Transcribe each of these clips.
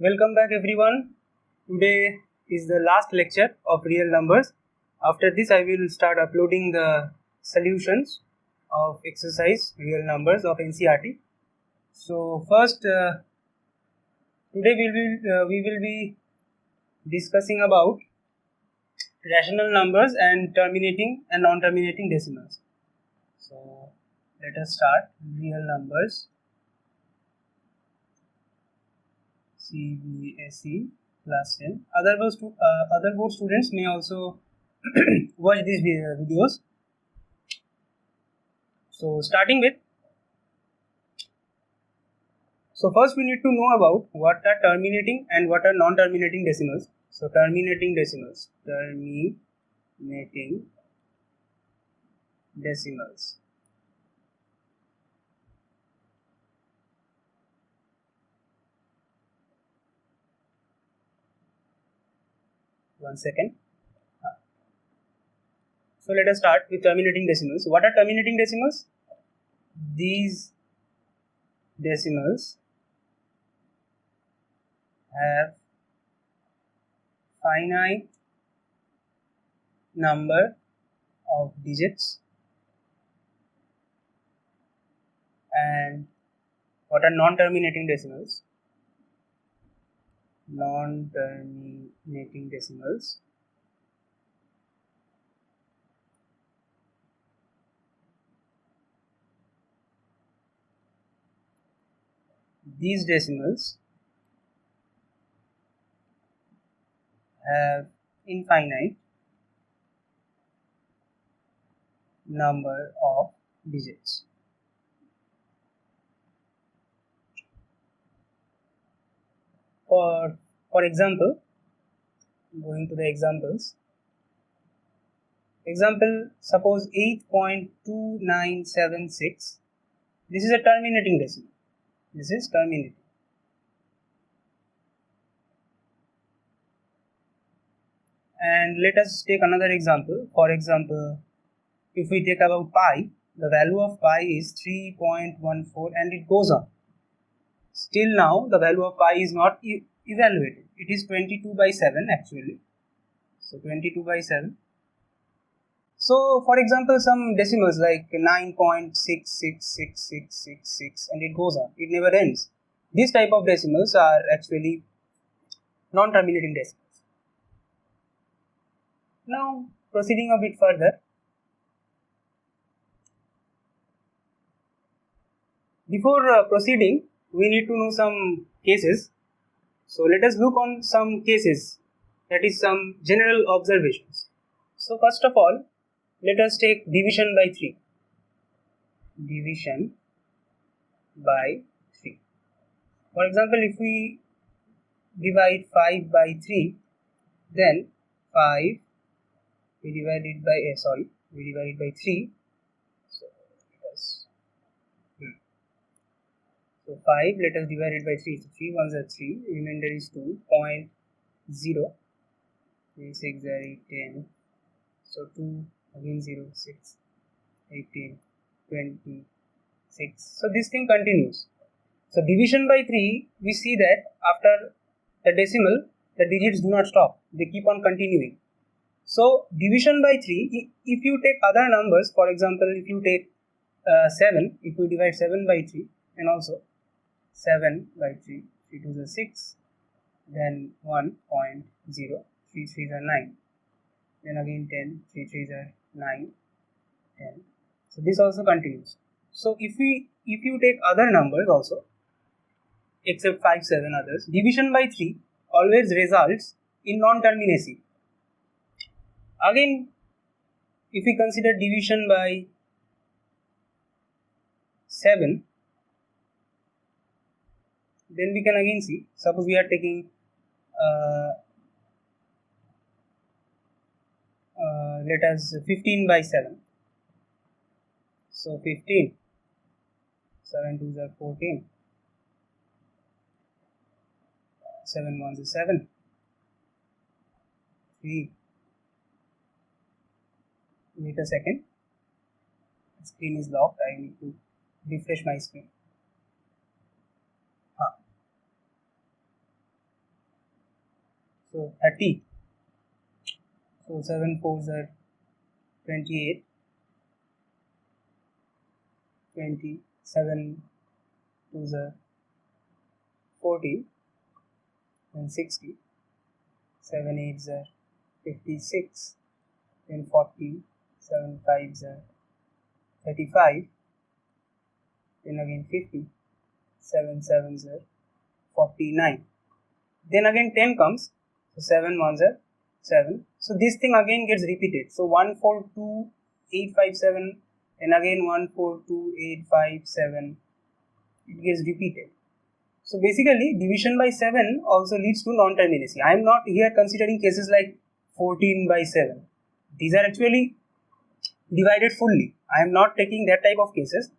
Welcome back everyone. Today is the last lecture of real numbers. After this I will start uploading the solutions of exercise real numbers of NCERT. So first today we will be discussing about rational numbers and terminating and non-terminating decimals. So let us start real numbers. CBSE class 10. Other board students may also watch these videos. So first we need to know about what are terminating and what are non-terminating decimals. So terminating decimals. One second. So let us start with terminating decimals. What are terminating decimals? These decimals have finite number of digits. And what are non-terminating decimals? Non-terminating decimals these decimals have infinite number of digits. For example, going to the examples. Example, suppose 8.2976. This is a terminating decimal. This is terminating. And let us take another example. For example, if we take about pi, the value of pi is 3.14 and it goes on. Still now the value of pi is not evaluated. It is 22/7 actually. So 22/7. So for example, some decimals like 9.666666 and it goes on. It never ends. These type of decimals are actually non-terminating decimals. Now proceeding a bit further. Before proceeding, we need to know some cases. So let us look on some cases, that is some general observations. So first of all, let us take division by 3. Division by 3. For example, if we divide 5 by 3, then 5 we divide it by 3. So 5, let us divide it by 3. So 3 ones are 3, remainder is 2.0. 3 6 are 10. So 2 again 0, 6, 18, 20, 6. So this thing continues. So division by 3, we see that after the decimal, the digits do not stop. They keep on continuing. So division by 3, if you take other numbers, for example, if you take 7, if you divide 7 by 3, and also 7 by 3, 3 2s are 6, then 1.0, 3 3s are 9, then again 10, 3 3s are 9, 10. So this also continues. So if you take other numbers also, except 5 7 others, division by 3 always results in non-terminacy. Again, if we consider division by 7, then we can again see, suppose we are taking let us 15 by 7. So 15, 7 2s are 14, 7 1s is 7, 3. Wait a second, the screen is locked, I need to refresh my screen. So 30. So 7 4s are 28. 20. 7 2s are 40. And 60. 7 8s are 56. Then 40. 7 5s are 35. Then again 50. 7 7s are 49. Then again 10 comes. So 7 1s are 7. So this thing again gets repeated. So 1 4 2 8 5 7. And again 1 4 2 8 5 7. It gets repeated. So basically division by 7 also leads to non-terminacy. I am not here considering cases like 14 by 7. These are actually divided fully. I am not taking that type of cases.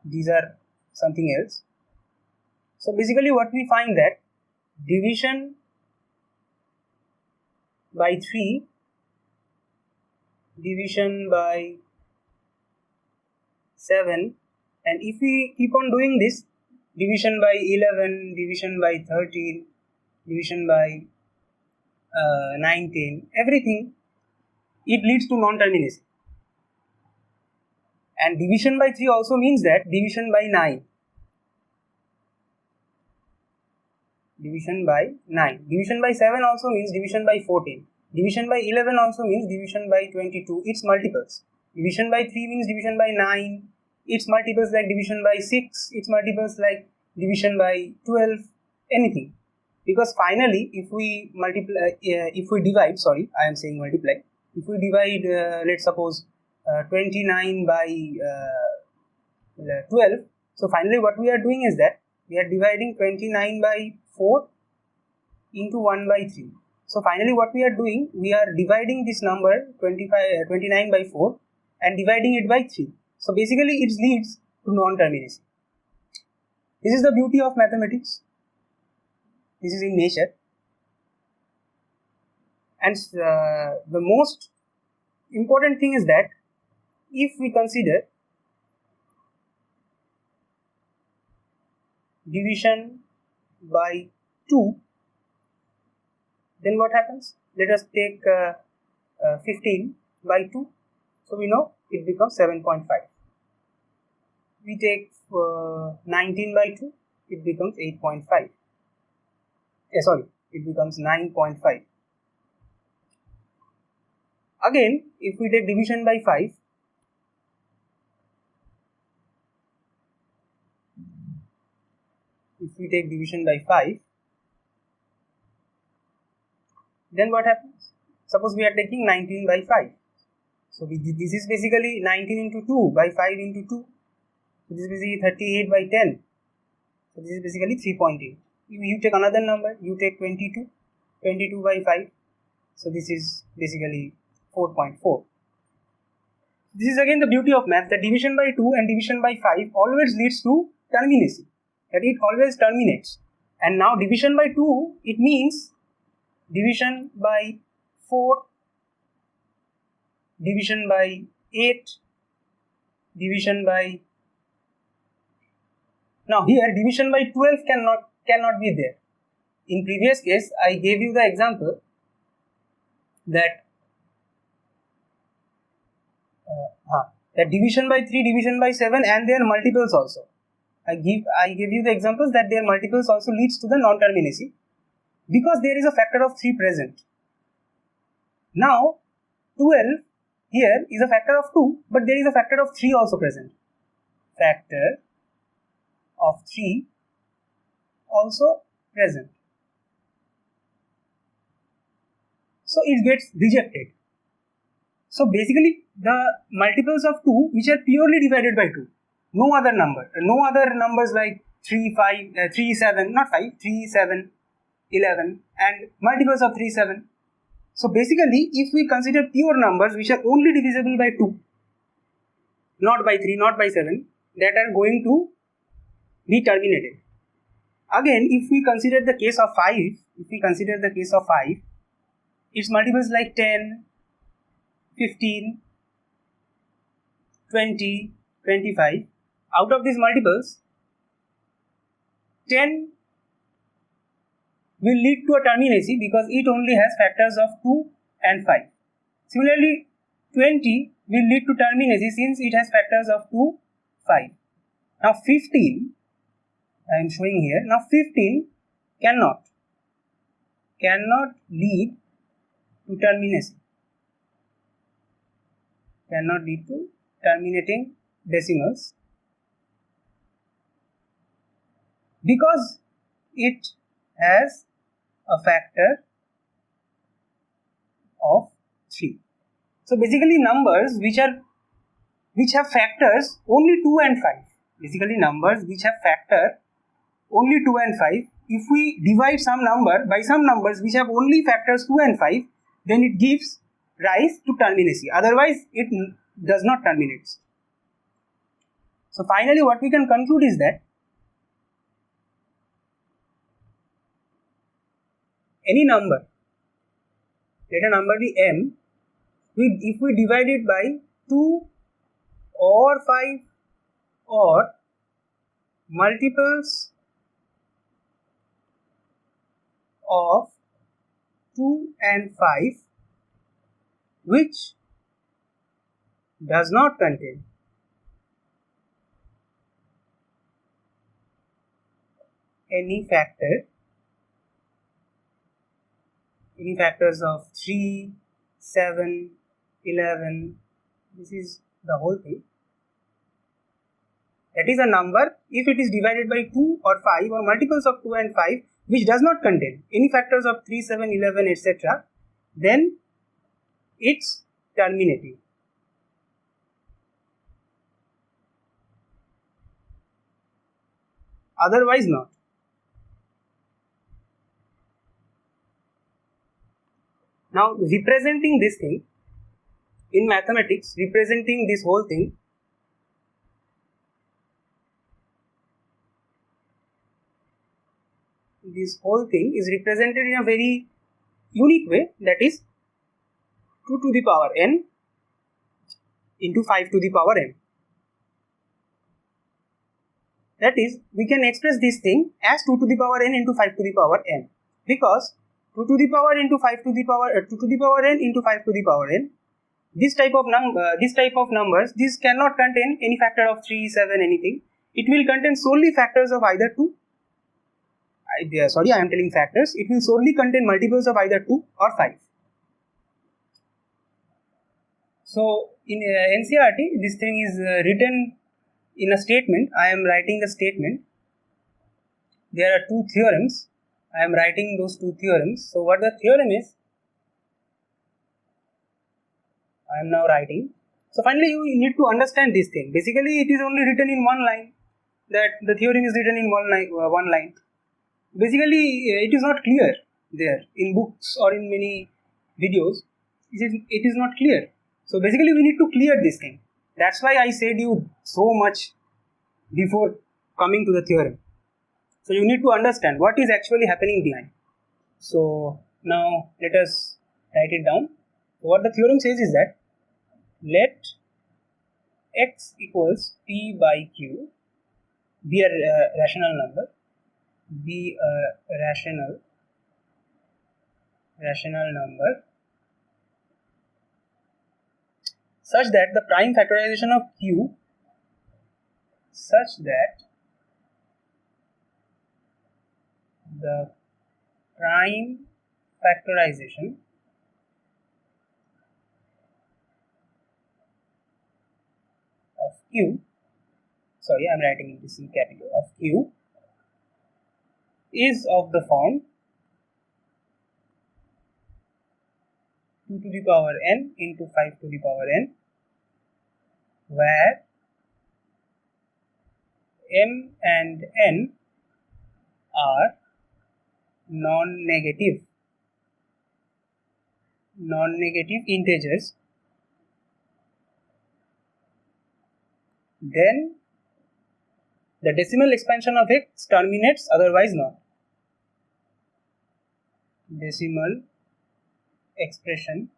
These are something else. So basically what we find that division by 3, division by 7, and if we keep on doing this, division by 11, division by 13, division by 19, everything, it leads to non-terminacy. And division by 3 also means that division by 9. Division by 9. Division by 7 also means division by 14. Division by 11 also means division by 22. Its multiples. Division by 3 means division by 9. Its multiples like division by 6. Its multiples like division by 12. Anything. Because finally, if we divide, I am saying multiply. If we divide, let's suppose 29 by 12. So finally what we are doing is that we are dividing 29 by 4 into 1 by 3. So finally what we are doing, we are dividing this number 29 by 4 and dividing it by 3. So basically it leads to non-terminacy. This is the beauty of mathematics. This is in nature. And the most important thing is that if we consider division by 2, then what happens? Let us take 15 by 2. So we know it becomes 7.5. We take 19 by 2, it becomes 8.5. It becomes 9.5. Again, if we take division by 5, then what happens? Suppose we are taking 19 by 5. So this is basically 19 into 2 by 5 into 2. So this is basically 38 by 10. So this is basically 3.8. You take another number, you take 22 by 5. So this is basically 4.4. This is again the beauty of math, that division by 2 and division by 5 always leads to terminacy. That it always terminates. And now division by 2, it means division by 4, division by 8, division by... Now here division by 12 cannot be there. In previous case, I gave you the example that division by 3, division by 7 and their multiples also. I give you the examples that their multiples also leads to the non-terminacy because there is a factor of 3 present. Now 12 here is a factor of 2, but there is a factor of 3 also present. Factor of 3 also present. So it gets rejected. So basically the multiples of 2 which are purely divided by 2. No other numbers like 3, 5, 3, 7, not 5, 3, 7, 11 and multiples of 3, 7. So basically if we consider pure numbers which are only divisible by 2, not by 3, not by 7, that are going to be terminated. Again, if we consider the case of 5, its multiples like 10, 15, 20, 25. Out of these multiples, 10 will lead to a terminacy because it only has factors of 2 and 5. Similarly, 20 will lead to terminacy since it has factors of 2, 5. Now 15, I am showing here, now 15 cannot lead to terminacy, cannot lead to terminating decimals because it has a factor of 3. So basically numbers which have factors only 2 and 5, basically numbers which have factor only 2 and 5, if we divide some number by some numbers which have only factors 2 and 5, then it gives rise to terminacy, otherwise it does not terminate. So finally what we can conclude is that any number, let a number be m, if we divide it by 2 or 5 or multiples of 2 and 5 which does not contain any factors of 3, 7, 11, this is the whole thing. That is a number if it is divided by 2 or 5 or multiples of 2 and 5 which does not contain any factors of 3, 7, 11, etc., then it's terminating. Otherwise not. Now representing this thing in mathematics, representing this whole thing, is represented in a very unique way, that is 2 to the power n into 5 to the power n. That is, we can express this thing as 2 to the power n into 5 to the power n, because 2 to the power into 5 to the power 2 to the power n into 5 to the power n, this type of numbers, this cannot contain any factor of 3, 7, anything. It will contain solely factors of either 2. I am telling factors. It will solely contain multiples of either 2 or 5. So in NCERT, this thing is written in a statement. I am writing a statement. There are 2 theorems. I am writing those 2 theorems. So what the theorem is, I am now writing. So finally you need to understand this thing. Basically it is only written in one line, that the theorem is written in one line. Basically it is not clear there in books or in many videos. It is not clear. So basically we need to clear this thing. That's why I said you so much before coming to the theorem. So you need to understand what is actually happening behind. So now let us write it down. What the theorem says is that let x equals p by q be a rational number, such that the prime factorization of q of q, sorry, I am writing this in capital, of q is of the form 2 to the power n into 5 to the power n, where m and n are non-negative integers, then the decimal expansion of x terminates, otherwise not. Decimal expression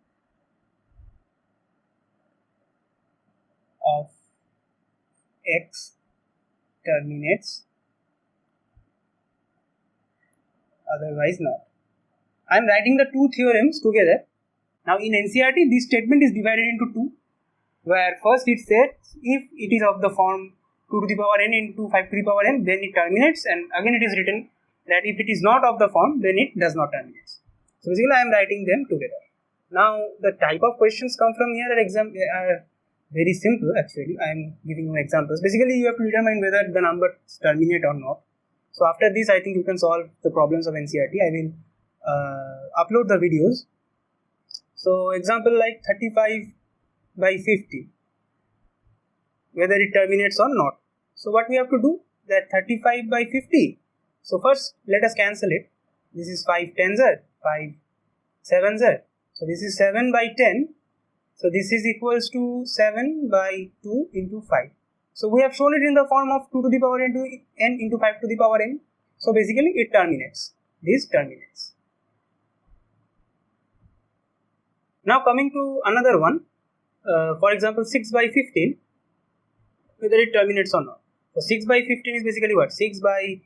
of x terminates, otherwise not. I am writing the two theorems together. Now in NCERT, this statement is divided into two, where first it says if it is of the form 2 to the power n into 5 to the power n, then it terminates, and again it is written that if it is not of the form, then it does not terminate. So basically I am writing them together. Now the type of questions come from here are very simple actually. I am giving you examples. Basically you have to determine whether the numbers terminate or not. So after this I think you can solve the problems of NCERT. I will upload the videos. So example like 35 by 50, whether it terminates or not. So what we have to do, that 35 by 50. So first let us cancel it. This is 5 tens are 5 sevens are. So this is 7 by 10. So this is equals to 7 by 2 into 5. So we have shown it in the form of 2 to the power n into 5 to the power n. So basically it terminates. This terminates. Now coming to another one. For example 6 by 15, whether it terminates or not. So 6 by 15 is basically what? 6 by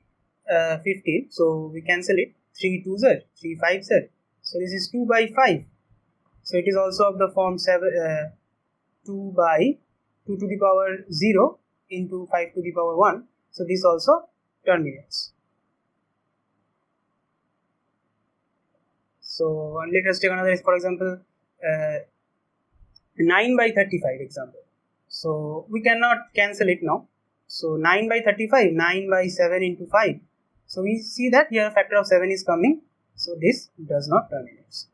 15. So we cancel it. 3 2s are, 3 5s are. So this is 2 by 5. So it is also of the form 2 by 2 to the power 0 into 5 to the power 1. So this also terminates. So let us take another, for example 9 by 35 example. So we cannot cancel it now. So 9 by 35, 9 by 7 into 5. So we see that here a factor of 7 is coming. So this does not terminate.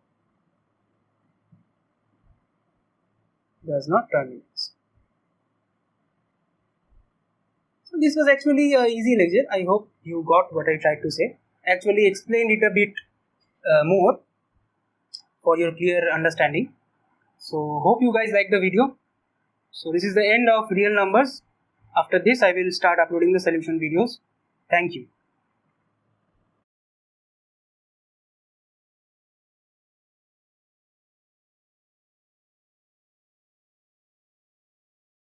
Does not terminate. So this was actually an easy lecture. I hope you got what I tried to say. Actually explained it a bit more for your clear understanding. So hope you guys like the video. So this is the end of real numbers. After this I will start uploading the solution videos. Thank you.